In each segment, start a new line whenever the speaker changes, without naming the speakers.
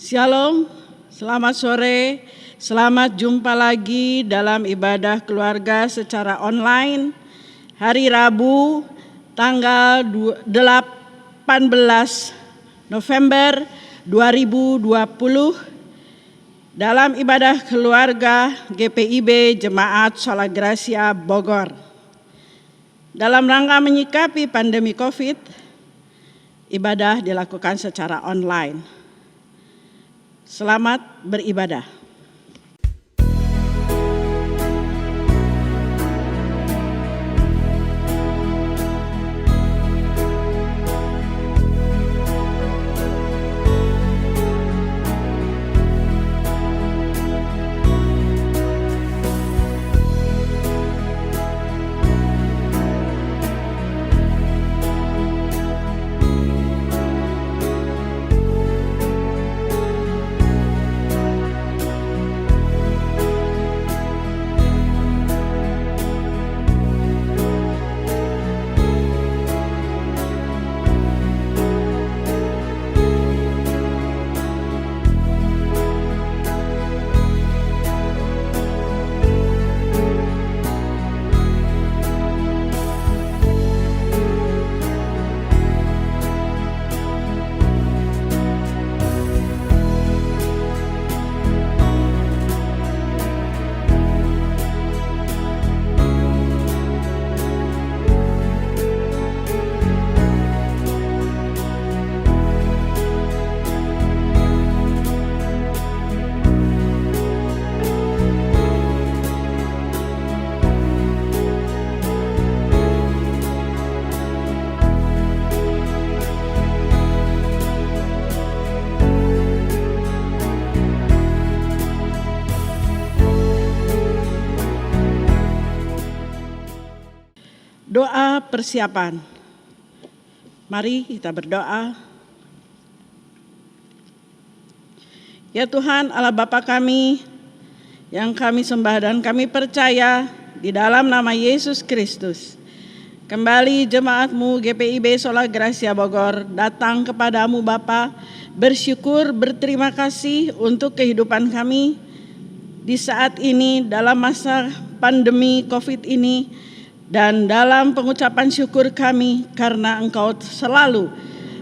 Shalom, selamat sore, selamat jumpa lagi dalam ibadah keluarga secara online hari Rabu tanggal 18 November 2020 dalam ibadah keluarga GPIB Jemaat Sola Gracia Bogor. Dalam rangka menyikapi pandemi COVID, ibadah dilakukan secara online. Selamat beribadah. Doa persiapan. Mari kita berdoa. Ya Tuhan Allah Bapa kami, yang kami sembah dan kami percaya di dalam nama Yesus Kristus. Kembali jemaat-Mu GPIB Sola Gracia Bogor datang kepadamu Bapa, bersyukur, berterima kasih untuk kehidupan kami di saat ini dalam masa pandemi COVID ini. Dan dalam pengucapan syukur kami karena Engkau selalu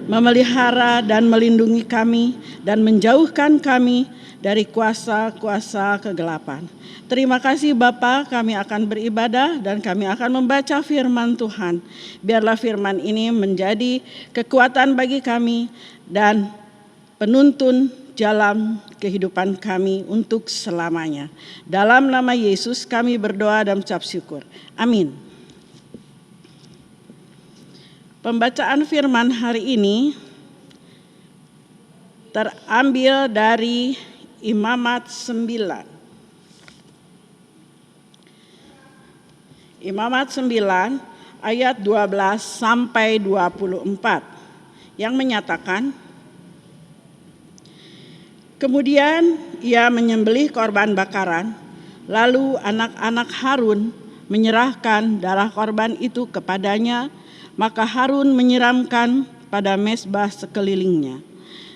memelihara dan melindungi kami dan menjauhkan kami dari kuasa-kuasa kegelapan. Terima kasih Bapa, kami akan beribadah dan kami akan membaca firman Tuhan. Biarlah firman ini menjadi kekuatan bagi kami dan penuntun jalan kehidupan kami untuk selamanya. Dalam nama Yesus kami berdoa dan mengucap syukur. Amin. Pembacaan firman hari ini terambil dari Imamat 9. Imamat 9 ayat 12 sampai 24 yang menyatakan, kemudian ia menyembelih korban bakaran, lalu anak-anak Harun menyerahkan darah korban itu kepadanya. Maka Harun menyiramkan pada mezbah sekelilingnya.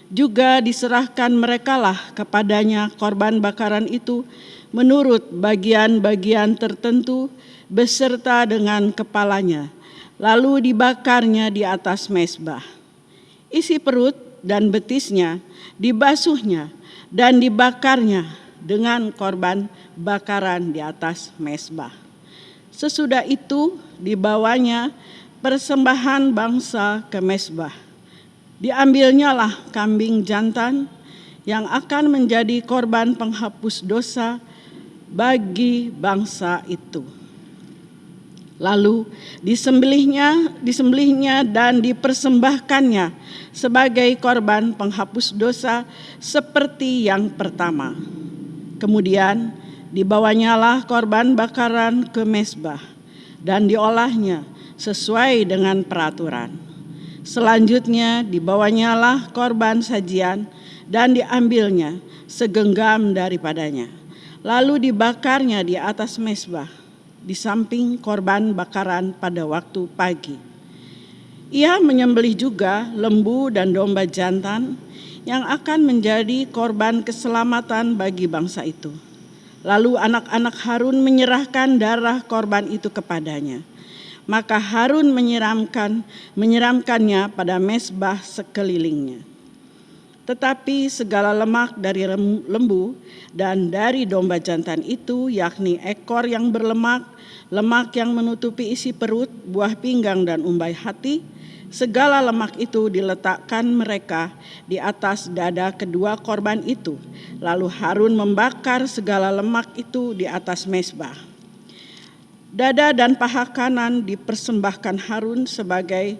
Juga diserahkan merekalah kepadanya korban bakaran itu menurut bagian-bagian tertentu beserta dengan kepalanya. Lalu dibakarnya di atas mezbah. Isi perut dan betisnya dibasuhnya dan dibakarnya dengan korban bakaran di atas mezbah. Sesudah itu dibawanya persembahan bangsa ke mezbah. Diambilnyalah kambing jantan yang akan menjadi korban penghapus dosa bagi bangsa itu. Lalu disembelihnya dan dipersembahkannya sebagai korban penghapus dosa seperti yang pertama. Kemudian dibawanyalah korban bakaran ke mezbah dan diolahnya sesuai dengan peraturan. Selanjutnya dibawanyalah korban sajian dan diambilnya segenggam daripadanya. Lalu dibakarnya di atas mezbah di samping korban bakaran pada waktu pagi. Ia menyembelih juga lembu dan domba jantan yang akan menjadi korban keselamatan bagi bangsa itu. Lalu anak-anak Harun menyerahkan darah korban itu kepadanya. Maka Harun menyiramkannya pada mezbah sekelilingnya. Tetapi segala lemak dari lembu dan dari domba jantan itu, yakni ekor yang berlemak, lemak yang menutupi isi perut, buah pinggang dan umbai hati, segala lemak itu diletakkan mereka di atas dada kedua korban itu. Lalu Harun membakar segala lemak itu di atas mezbah. Dada dan paha kanan dipersembahkan Harun sebagai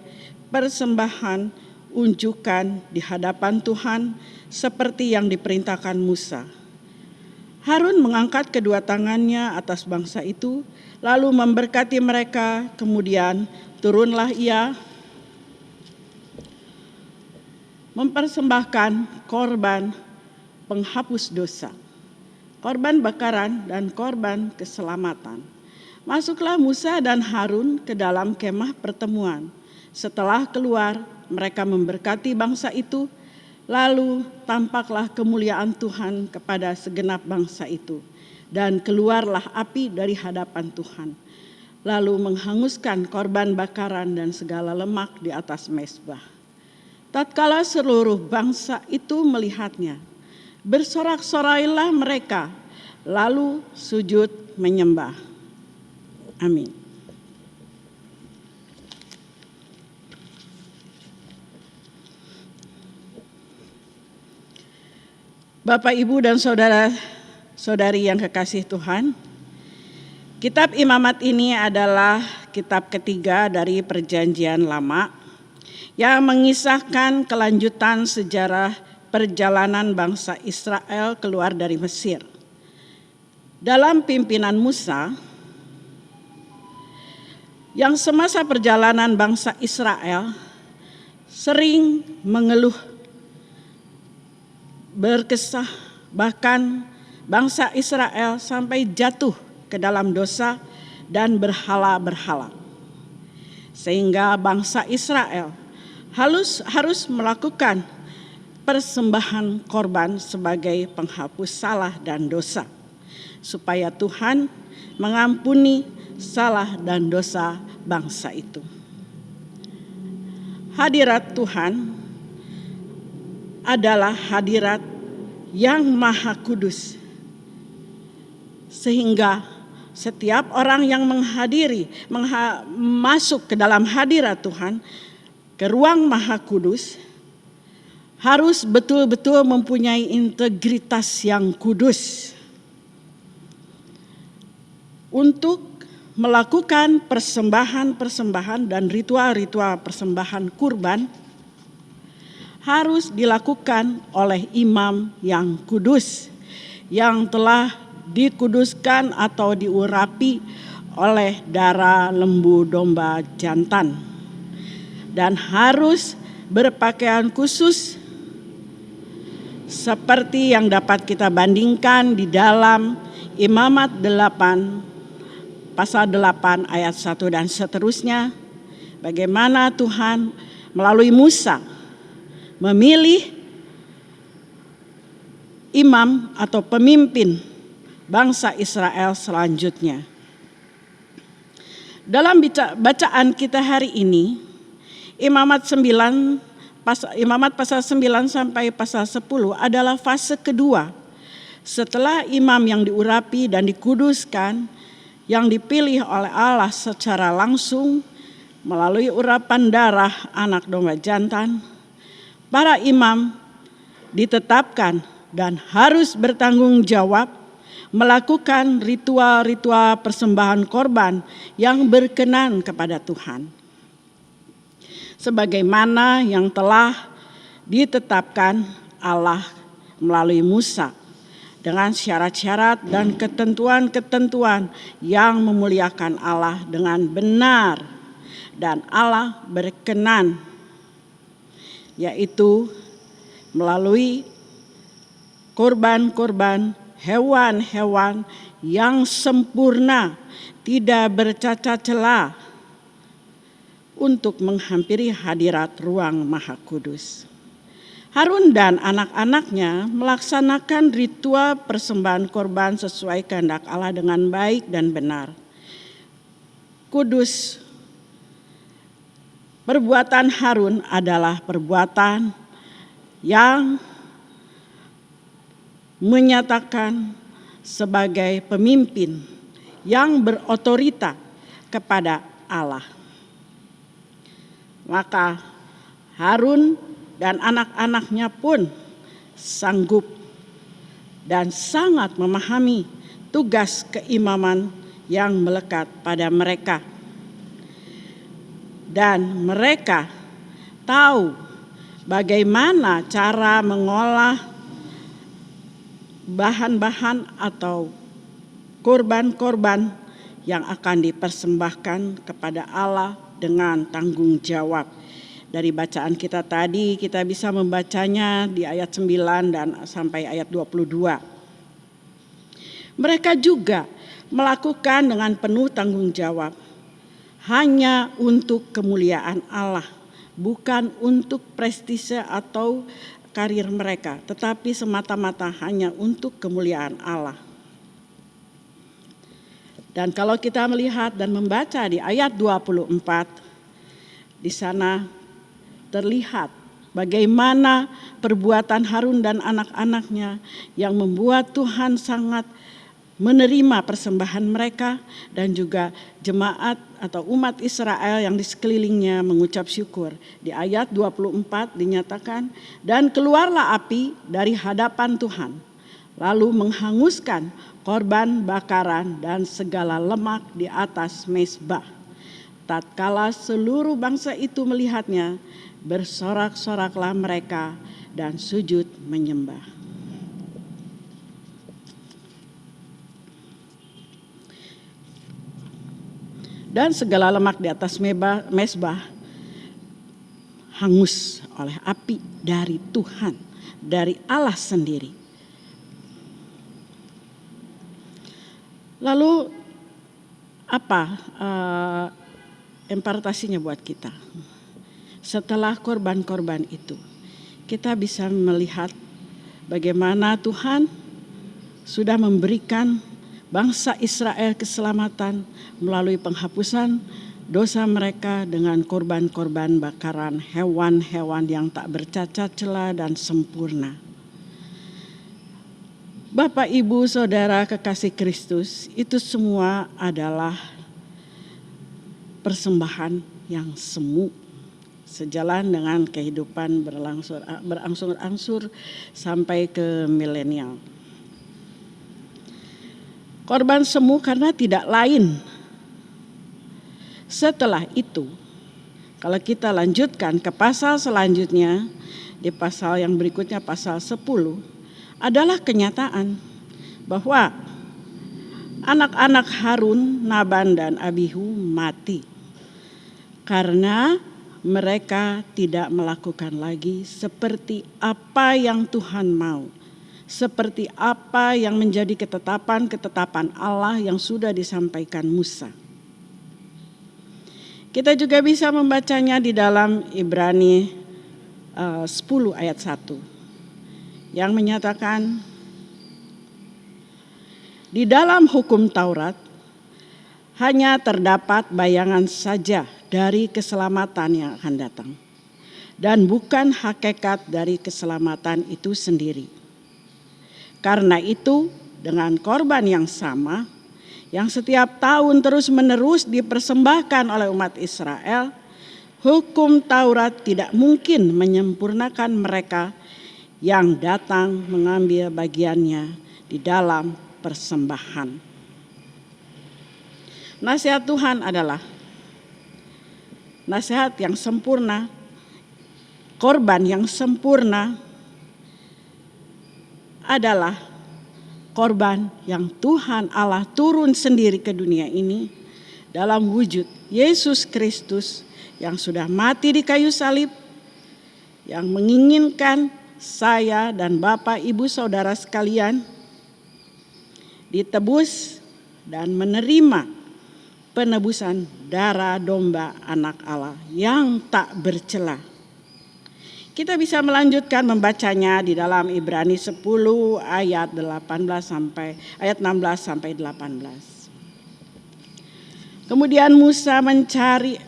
persembahan unjukan di hadapan Tuhan seperti yang diperintahkan Musa. Harun mengangkat kedua tangannya atas bangsa itu, lalu memberkati mereka, kemudian turunlah ia mempersembahkan korban penghapus dosa, korban bakaran dan korban keselamatan. Masuklah Musa dan Harun ke dalam kemah pertemuan. Setelah keluar, mereka memberkati bangsa itu, lalu tampaklah kemuliaan Tuhan kepada segenap bangsa itu, dan keluarlah api dari hadapan Tuhan, lalu menghanguskan korban bakaran dan segala lemak di atas mezbah. Tatkala seluruh bangsa itu melihatnya, bersorak-sorailah mereka, lalu sujud menyembah. Amin. Bapak, Ibu, dan saudara-saudari yang kekasih Tuhan, kitab Imamat ini adalah kitab ketiga dari Perjanjian Lama yang mengisahkan kelanjutan sejarah perjalanan bangsa Israel keluar dari Mesir. Dalam pimpinan Musa, yang semasa perjalanan bangsa Israel sering mengeluh, berkesah, bahkan bangsa Israel sampai jatuh ke dalam dosa dan berhala-berhala. Sehingga bangsa Israel harus melakukan persembahan korban sebagai penghapus salah dan dosa, supaya Tuhan mengampuni salah dan dosa bangsa itu. Hadirat Tuhan adalah hadirat yang maha kudus, sehingga setiap orang yang masuk ke dalam hadirat Tuhan, ke ruang maha kudus, harus betul-betul mempunyai integritas yang kudus untuk melakukan persembahan-persembahan dan ritual-ritual persembahan kurban. Harus dilakukan oleh imam yang kudus, yang telah dikuduskan atau diurapi oleh darah lembu domba jantan, dan harus berpakaian khusus seperti yang dapat kita bandingkan di dalam Imamat 8 pasal 8 ayat 1 dan seterusnya, bagaimana Tuhan melalui Musa memilih imam atau pemimpin bangsa Israel selanjutnya. Dalam bacaan kita hari ini, Imamat pasal 9 sampai pasal 10 adalah fase kedua setelah imam yang diurapi dan dikuduskan, yang dipilih oleh Allah secara langsung melalui urapan darah anak domba jantan. Para imam ditetapkan dan harus bertanggung jawab melakukan ritual-ritual persembahan korban yang berkenan kepada Tuhan, sebagaimana yang telah ditetapkan Allah melalui Musa, dengan syarat-syarat dan ketentuan-ketentuan yang memuliakan Allah dengan benar dan Allah berkenan, yaitu melalui korban-korban hewan-hewan yang sempurna, tidak bercacat celah, untuk menghampiri hadirat ruang maha kudus. Harun dan anak-anaknya melaksanakan ritual persembahan korban sesuai kehendak Allah dengan baik dan benar. Kudus. Perbuatan Harun adalah perbuatan yang menyatakan sebagai pemimpin yang berotorita kepada Allah. Maka Harun dan anak-anaknya pun sanggup dan sangat memahami tugas keimaman yang melekat pada mereka. Dan mereka tahu bagaimana cara mengolah bahan-bahan atau korban-korban yang akan dipersembahkan kepada Allah dengan tanggung jawab. Dari bacaan kita tadi, kita bisa membacanya di ayat 9 dan sampai ayat 22. Mereka juga melakukan dengan penuh tanggung jawab, hanya untuk kemuliaan Allah, bukan untuk prestise atau karir mereka, tetapi semata-mata hanya untuk kemuliaan Allah. Dan kalau kita melihat dan membaca di ayat 24, di sana terlihat bagaimana perbuatan Harun dan anak-anaknya yang membuat Tuhan sangat menerima persembahan mereka, dan juga jemaat atau umat Israel yang di sekelilingnya mengucap syukur. Di ayat 24 dinyatakan, dan keluarlah api dari hadapan Tuhan, lalu menghanguskan korban bakaran dan segala lemak di atas mezbah. Tatkala seluruh bangsa itu melihatnya, bersorak-soraklah mereka dan sujud menyembah. Dan segala lemak di atas mezbah hangus oleh api dari Tuhan, dari Allah sendiri. Lalu apa impartasinya buat kita? Setelah korban-korban itu, kita bisa melihat bagaimana Tuhan sudah memberikan bangsa Israel keselamatan melalui penghapusan dosa mereka dengan korban-korban bakaran hewan-hewan yang tak bercacat celah dan sempurna. Bapak, Ibu, Saudara kekasih Kristus, itu semua adalah persembahan yang semu, sejalan dengan kehidupan berangsur-angsur sampai ke milenial. Korban semu karena tidak lain. Setelah itu, kalau kita lanjutkan ke pasal selanjutnya, di pasal yang berikutnya pasal 10, adalah kenyataan bahwa anak-anak Harun, Naban dan Abihu mati karena mereka tidak melakukan lagi seperti apa yang Tuhan mau, seperti apa yang menjadi ketetapan Allah yang sudah disampaikan Musa. Kita juga bisa membacanya di dalam Ibrani 10 ayat 1 yang menyatakan, di dalam hukum Taurat hanya terdapat bayangan saja dari keselamatan yang akan datang, dan bukan hakikat dari keselamatan itu sendiri. Karena itu, dengan korban yang sama, yang setiap tahun terus-menerus dipersembahkan oleh umat Israel, hukum Taurat tidak mungkin menyempurnakan mereka yang datang mengambil bagiannya di dalam persembahan. Nasihat Tuhan adalah nasihat yang sempurna, korban yang sempurna adalah korban yang Tuhan Allah turun sendiri ke dunia ini dalam wujud Yesus Kristus yang sudah mati di kayu salib, yang menginginkan saya dan Bapak, Ibu, Saudara sekalian ditebus dan menerima penebusan darah domba anak Allah yang tak bercela, Kita bisa melanjutkan membacanya di dalam Ibrani 10 ayat 16 sampai 18. Kemudian Musa mencari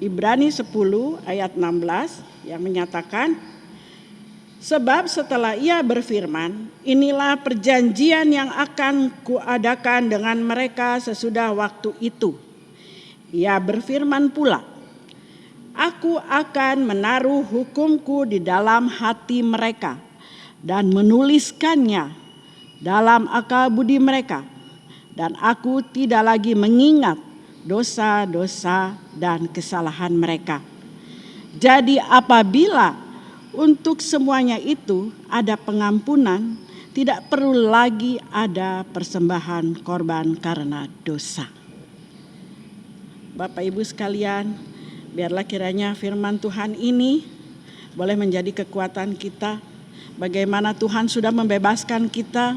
Ibrani 10 ayat 16 yang menyatakan, sebab setelah ia berfirman, inilah perjanjian yang akan kuadakan dengan mereka sesudah waktu itu. Ia berfirman pula, aku akan menaruh hukumku di dalam hati mereka dan menuliskannya dalam akal budi mereka. Dan aku tidak lagi mengingat dosa-dosa dan kesalahan mereka. Jadi apabila untuk semuanya itu ada pengampunan, tidak perlu lagi ada persembahan korban karena dosa. Bapak Ibu sekalian, biarlah kiranya firman Tuhan ini boleh menjadi kekuatan kita. Bagaimana Tuhan sudah membebaskan kita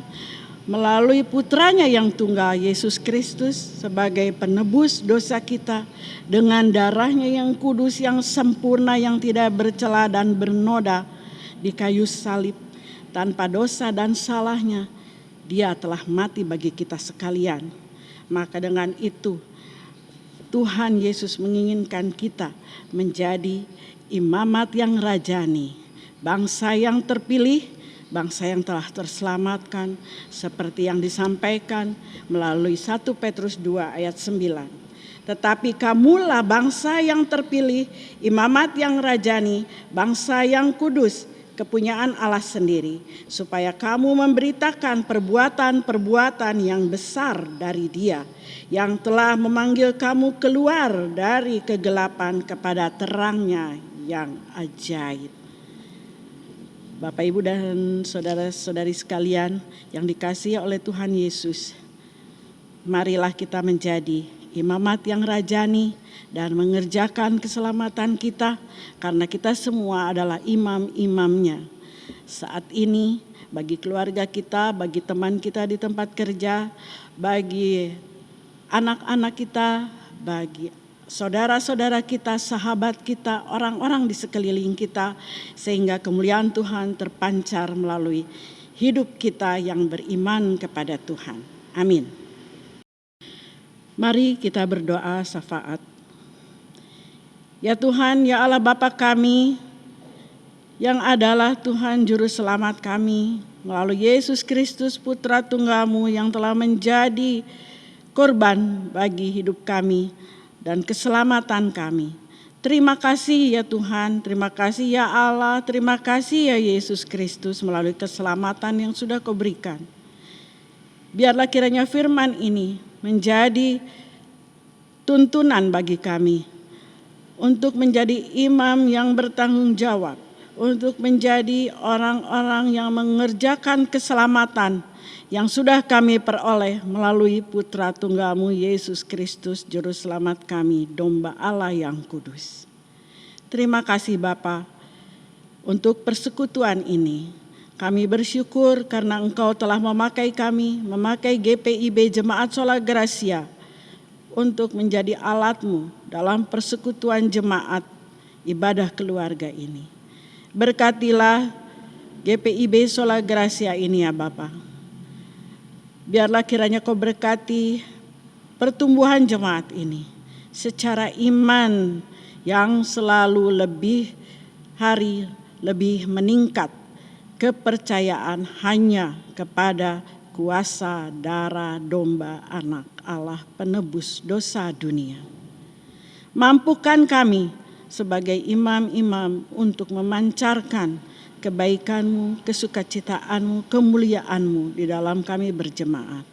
melalui putranya yang tunggal Yesus Kristus sebagai penebus dosa kita dengan darahnya yang kudus, yang sempurna, yang tidak bercela dan bernoda di kayu salib. Tanpa dosa dan salahnya dia telah mati bagi kita sekalian. Maka dengan itu Tuhan Yesus menginginkan kita menjadi imamat yang rajani, bangsa yang terpilih, bangsa yang telah terselamatkan, seperti yang disampaikan melalui 1 Petrus 2 ayat 9. Tetapi kamulah bangsa yang terpilih, imamat yang rajani, bangsa yang kudus, kepunyaan Allah sendiri, supaya kamu memberitakan perbuatan-perbuatan yang besar dari Dia, yang telah memanggil kamu keluar dari kegelapan kepada terangnya yang ajaib. Bapak, Ibu, dan saudara-saudari sekalian yang dikasihi oleh Tuhan Yesus, marilah kita menjadi imamat yang rajani dan mengerjakan keselamatan kita, karena kita semua adalah imam-imamnya. Saat ini bagi keluarga kita, bagi teman kita di tempat kerja, bagi anak-anak kita, bagi saudara-saudara kita, sahabat kita, orang-orang di sekeliling kita, sehingga kemuliaan Tuhan terpancar melalui hidup kita yang beriman kepada Tuhan. Amin. Mari kita berdoa syafaat. Ya Tuhan, ya Allah Bapa kami, yang adalah Tuhan Juru Selamat kami, melalui Yesus Kristus Putra Tunggal-Mu yang telah menjadi korban bagi hidup kami dan keselamatan kami. Terima kasih ya Tuhan, terima kasih ya Allah, terima kasih ya Yesus Kristus melalui keselamatan yang sudah Kau berikan. Biarlah kiranya firman ini menjadi tuntunan bagi kami untuk menjadi imam yang bertanggung jawab, untuk menjadi orang-orang yang mengerjakan keselamatan yang sudah kami peroleh melalui Putra Tunggal-Mu Yesus Kristus, Juru Selamat kami, Domba Allah yang kudus. Terima kasih Bapa untuk persekutuan ini. Kami bersyukur karena Engkau telah memakai kami, memakai GPIB Jemaat Sola Gracia untuk menjadi alat-Mu dalam persekutuan jemaat ibadah keluarga ini. Berkatilah GPIB Sola Gracia ini ya Bapa. Biarlah kiranya Kau berkati pertumbuhan jemaat ini secara iman yang selalu lebih hari lebih meningkat, kepercayaan hanya kepada kuasa darah domba anak Allah penebus dosa dunia. Mampukan kami sebagai imam-imam untuk memancarkan kebaikan-Mu, kesukacitaanmu, kemuliaan-Mu di dalam kami berjemaat.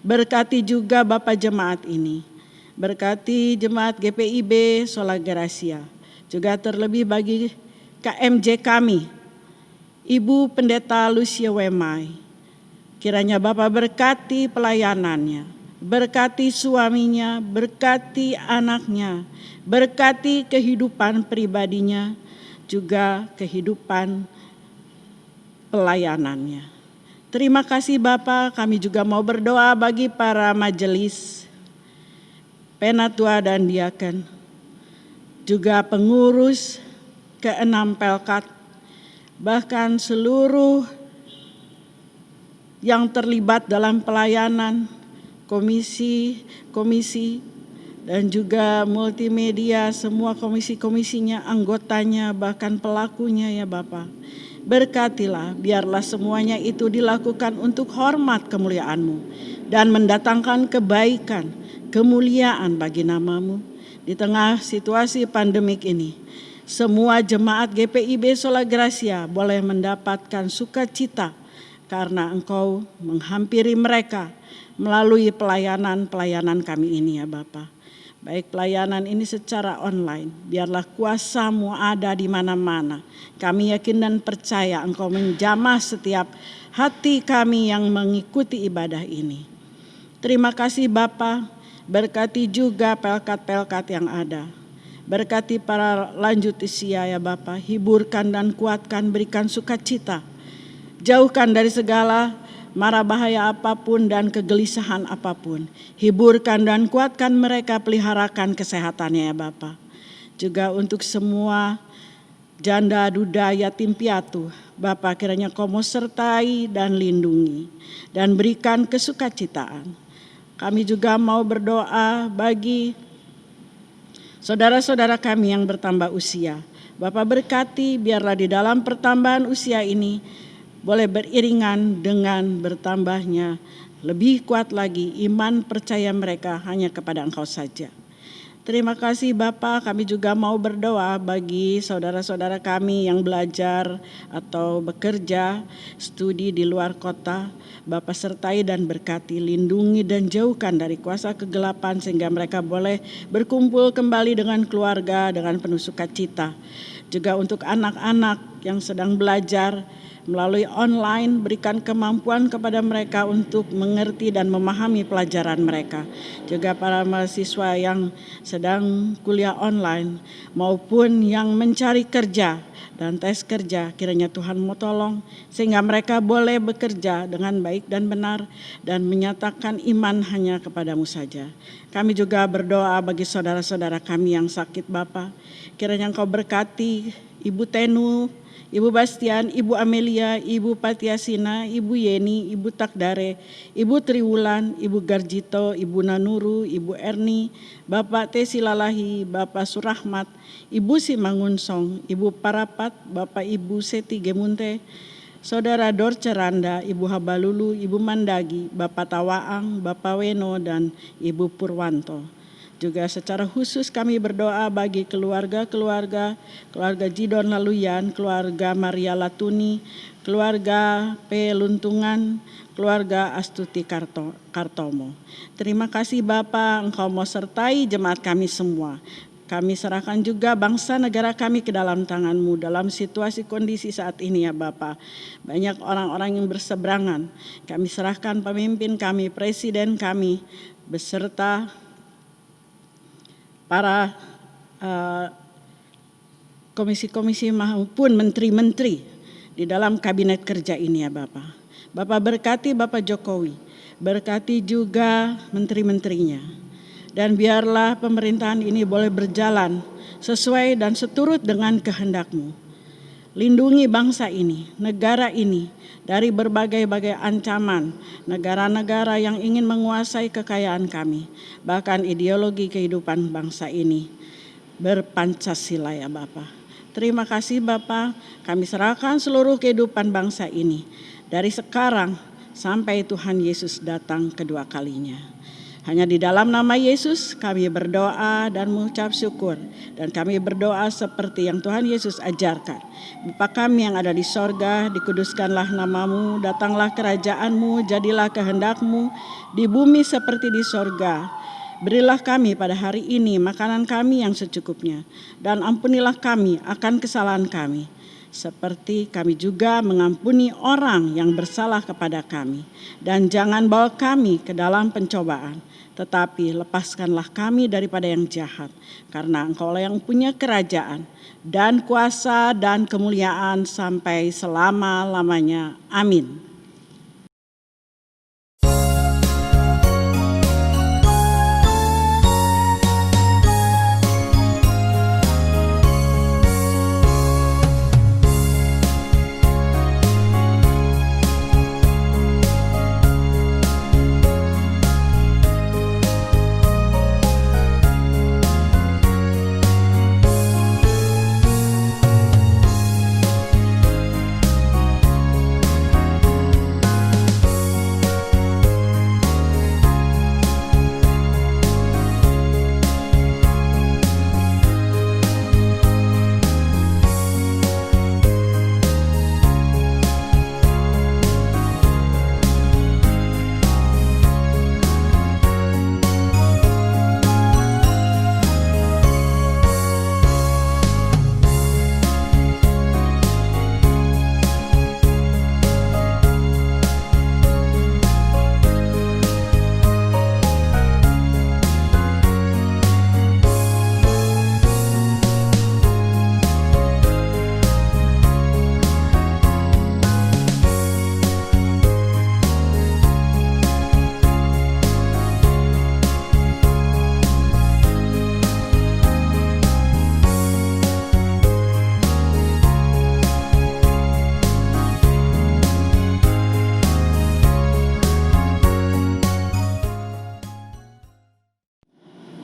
Berkati juga Bapak jemaat ini, berkati jemaat GPIB Sola Gracia, juga terlebih bagi KMJ kami, Ibu Pendeta Lucia Wemai. Kiranya Bapak berkati pelayanannya, berkati suaminya, berkati anaknya, berkati kehidupan pribadinya, juga kehidupan pelayanannya. Terima kasih Bapak, kami juga mau berdoa bagi para majelis penatua dan diaken, juga pengurus ke-6 Pelkat, bahkan seluruh yang terlibat dalam pelayanan, komisi-komisi, dan juga multimedia, semua komisi-komisinya, anggotanya, bahkan pelakunya ya Bapa. Berkatilah, biarlah semuanya itu dilakukan untuk hormat kemuliaan-Mu dan mendatangkan kebaikan, kemuliaan bagi nama-Mu. Di tengah situasi pandemik ini, semua jemaat GPIB Sola Gracia boleh mendapatkan sukacita karena Engkau menghampiri mereka melalui pelayanan kami ini ya Bapa. Baik pelayanan ini secara online, biarlah kuasa-Mu ada di mana-mana. Kami yakin dan percaya Engkau menjamah setiap hati kami yang mengikuti ibadah ini. Terima kasih Bapa, berkati juga pelkat-pelkat yang ada. Berkati para lanjut usia ya Bapa, hiburkan dan kuatkan, berikan sukacita. Jauhkan dari segala mara bahaya apapun dan kegelisahan apapun. Hiburkan dan kuatkan mereka, peliharakan kesehatannya ya Bapa. Juga untuk semua janda, duda, yatim piatu, Bapa kiranya Kau mau sertai dan lindungi dan berikan kesukacitaan. Kami juga mau berdoa bagi saudara-saudara kami yang bertambah usia. Bapa berkati, biarlah di dalam pertambahan usia ini boleh beriringan dengan bertambahnya lebih kuat lagi iman percaya mereka hanya kepada Engkau saja. Terima kasih Bapa, kami juga mau berdoa bagi saudara-saudara kami yang belajar atau bekerja, studi di luar kota. Bapa sertai dan berkati, lindungi dan jauhkan dari kuasa kegelapan sehingga mereka boleh berkumpul kembali dengan keluarga dengan penuh sukacita. Juga untuk anak-anak yang sedang belajar melalui online, berikan kemampuan kepada mereka untuk mengerti dan memahami pelajaran mereka. Juga para mahasiswa yang sedang kuliah online maupun yang mencari kerja dan tes kerja, kiranya Tuhan mau tolong sehingga mereka boleh bekerja dengan baik dan benar dan menyatakan iman hanya kepadamu saja. Kami juga berdoa bagi saudara-saudara kami yang sakit Bapa, kiranya Engkau berkati Ibu Tenu, Ibu Bastian, Ibu Amelia, Ibu Patiasina, Ibu Yeni, Ibu Takdare, Ibu Triwulan, Ibu Garjito, Ibu Nanuru, Ibu Erni, Bapak Tesi Lalahi, Bapak Surahmat, Ibu Simangunsong, Ibu Parapat, Bapak Ibu Seti Gemunte, Saudara Dorce Randa, Ibu Habalulu, Ibu Mandagi, Bapak Tawaang, Bapak Weno, dan Ibu Purwanto. Juga secara khusus kami berdoa bagi keluarga Jidon Laluyan, keluarga Maria Latuni, keluarga P. Luntungan, keluarga Astuti Kartomo. Terima kasih Bapa, Engkau mau sertai jemaat kami semua. Kami serahkan juga bangsa negara kami ke dalam tangan-Mu dalam situasi kondisi saat ini ya Bapa. Banyak orang-orang yang berseberangan. Kami serahkan pemimpin kami, presiden kami, beserta para komisi-komisi maupun menteri-menteri di dalam kabinet kerja ini ya Bapak. Bapak berkati Bapak Jokowi, berkati juga menteri-menterinya. Dan biarlah pemerintahan ini boleh berjalan sesuai dan seturut dengan kehendak-Mu. Lindungi bangsa ini, negara ini dari berbagai-bagai ancaman negara-negara yang ingin menguasai kekayaan kami, bahkan ideologi kehidupan bangsa ini berpancasila ya Bapa. Terima kasih Bapa, kami serahkan seluruh kehidupan bangsa ini dari sekarang sampai Tuhan Yesus datang kedua kalinya. Hanya di dalam nama Yesus kami berdoa dan mengucap syukur. Dan kami berdoa seperti yang Tuhan Yesus ajarkan. Bapa kami yang ada di sorga, dikuduskanlah nama-Mu, datanglah kerajaan-Mu, jadilah kehendak-Mu di bumi seperti di sorga. Berilah kami pada hari ini makanan kami yang secukupnya. Dan ampunilah kami akan kesalahan kami, seperti kami juga mengampuni orang yang bersalah kepada kami. Dan jangan bawa kami ke dalam pencobaan, tetapi lepaskanlah kami daripada yang jahat. Karena Engkaulah yang punya kerajaan dan kuasa dan kemuliaan sampai selama-lamanya. Amin.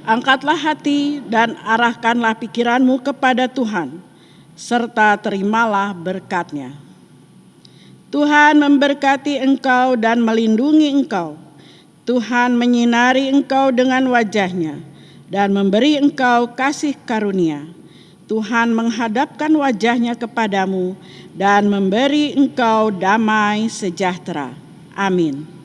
Angkatlah hati dan arahkanlah pikiranmu kepada Tuhan, serta terimalah berkat-Nya. Tuhan memberkati engkau dan melindungi engkau. Tuhan menyinari engkau dengan wajah-Nya dan memberi engkau kasih karunia. Tuhan menghadapkan wajah-Nya kepadamu dan memberi engkau damai sejahtera. Amin.